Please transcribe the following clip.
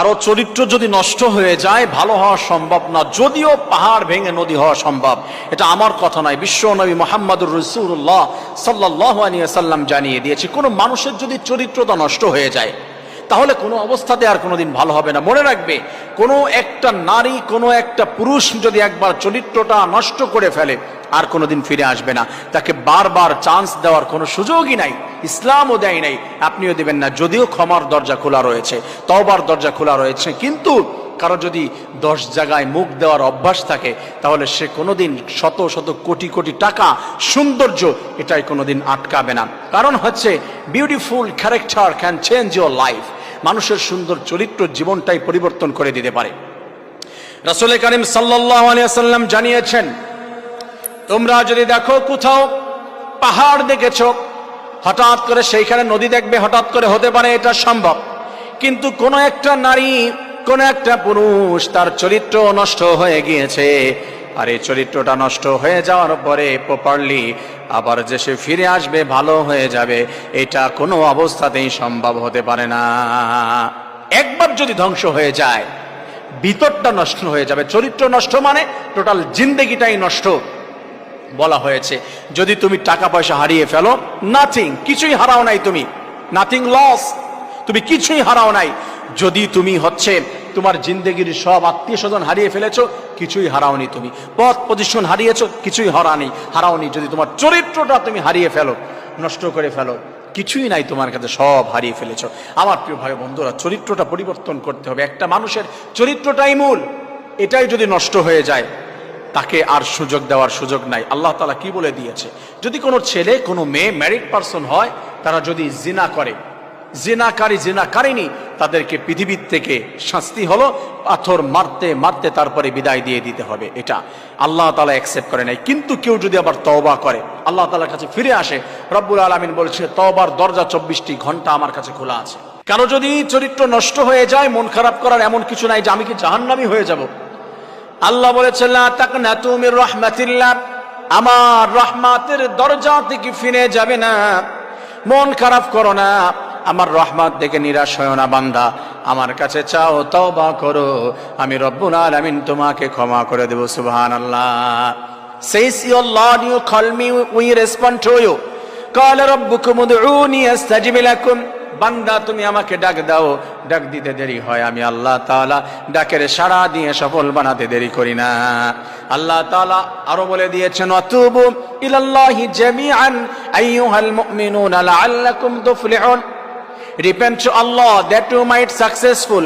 কারো চরিত্র যদি নষ্ট হয়ে যায় ভালো হওয়া সম্ভব না, যদিও পাহাড় ভেঙে নদী হওয়া সম্ভব। এটা আমার কথা নয়, বিশ্ব নবী মুহাম্মদুর রাসূলুল্লাহ সাল্লাল্লাহু আলাইহি ওয়াসাল্লাম জানিয়ে দিয়েছে, কোনো মানুষের যদি চরিত্রটা নষ্ট হয়ে যায় তাহলে কোনো অবস্থাতে আর কোনোদিন ভালো হবে না। মনে রাখবে, কোনো একটা নারী, কোনো একটা পুরুষ যদি একবার চরিত্রটা নষ্ট করে ফেলে আর কোনোদিন ফিরে আসবে না। তাকে বারবার চান্স দেওয়ার কোনো সুযোগই নাই, ইসলামও দেয় নাই, আপনিও দেবেন না। যদিও ক্ষমার দরজা খোলা রয়েছে, তওবার দরজা খোলা রয়েছে, কিন্তু কারো যদি 10 জায়গায় মুখ দেওয়ার অভ্যাস থাকে তাহলে সে কোনোদিন শত শত কোটি কোটি টাকা, সৌন্দর্য, এটাই কোনোদিন আটকাবে না। কারণ হচ্ছে beautiful character can change your life. মানুষের সুন্দর চরিত্র জীবনটাই পরিবর্তন করে দিতে পারে। রাসূল কারীম সাল্লাল্লাহু আলাইহি ওয়াসাল্লাম জানিয়েছেন, তোমরা যদি দেখো কোথাও পাহাড় দেখেছো, হঠাৎ করে সেইখানে নদী দেখবে, হঠাৎ করে হতে পারে, এটা সম্ভব। কিন্তু কোন একটা নারী, কোন একটা পুরুষ, তার চরিত্র নষ্ট হয়ে গিয়েছে, আর এই চরিত্রটা নষ্ট হয়ে যাওয়ার পরে প্রপারলি আবার যে সে ফিরে আসবে, ভালো হয়ে যাবে, এটা কোনো অবস্থাতেই সম্ভব হতে পারে না। একবার যদি ধ্বংস হয়ে যায়, ভিতরটা নষ্ট হয়ে যাবে। চরিত্র নষ্ট মানে টোটাল জিন্দেগিটাই নষ্ট বলা হয়েছে। যদি তুমি টাকা পয়সা হারিয়ে ফেলো, নাথিং, কিছুই হারাও নাই তুমি, নাথিং লস, তুমি কিছুই হারাও নাই। যদি তুমি তোমার জিন্দেগির সব আত্মীয় স্বজন হারিয়ে ফেলেছো, কিছুই হারাওনি তুমি। পদ পজিশন হারিয়েছো, কিছুই হারাওনি। যদি তোমার চরিত্রটা তুমি হারিয়ে ফেলো, নষ্ট করে ফেলো, কিছুই নাই তোমার কাছে, সব হারিয়ে ফেলেছো। আমার প্রিয় ভাই বন্ধুরা, চরিত্রটা পরিবর্তন করতে হবে। একটা মানুষের চরিত্রটাই মূল, এটাই যদি নষ্ট হয়ে যায় তাকে আর সুযোগ দেওয়ার সুযোগ নাই। আল্লাহ তাআলা কি বলে দিয়েছে, যদি কোনো ছেলে, কোনো মেয়ে, ম্যারিড পারসন হয়, তারা যদি জিনা করে, জিনাকারিনী, তাদেরকে পৃথিবীর থেকে শাস্তি হলো পাথর মারতে মারতে তারপরে বিদায় দিয়ে দিতে হবে। এটা আল্লাহ তাআলা অ্যাকসেপ্ট করে নাই। কিন্তু কেউ যদি আবার তওবা করে, আল্লাহ তাআলার কাছে ফিরে আসে, রব্বুল আলামিন বলছে, তওবার দরজা 24টি ঘন্টা আমার কাছে খোলা আছে। কারো যদি চরিত্র নষ্ট হয়ে যায়, মন খারাপ করার এমন কিছু নাই যে আমি কি জাহান্নামী হয়ে যাব। আল্লাহ বলেছেন, লা তাকনাতু মির রাহমাতিল্লাহ, আমার রহমতের দরজা থেকে ফিরে যাবে না। মন খারাপ করো না, আমার রহমত দেখে নিরাশ হয় না বান্দা, আমার কাছে চাও, তওবা করো, আমি রব্বুল আলামিন তোমাকে ক্ষমা করে দেব। সুবহানাল্লাহ। Says your Lord, you call me, we respond to you. Qala rabbukum ud'uni astajib lakum. বান্দা তুমি আমাকে ডাক দাও, ডাক দিতে দেরি হয়, আমি আল্লাহ তাআলা ডাকের সাড়া দিয়ে সফল বানাতে দেরি করি না। আল্লাহ তাআলা আরো বলে দিয়েছেন, আতুবু ইলাল্লাহি জামিআন আইয়ুহাল মুমিনুনা লাআল্লাকুম তুফলিহুন। Repent to Allah that you might successful.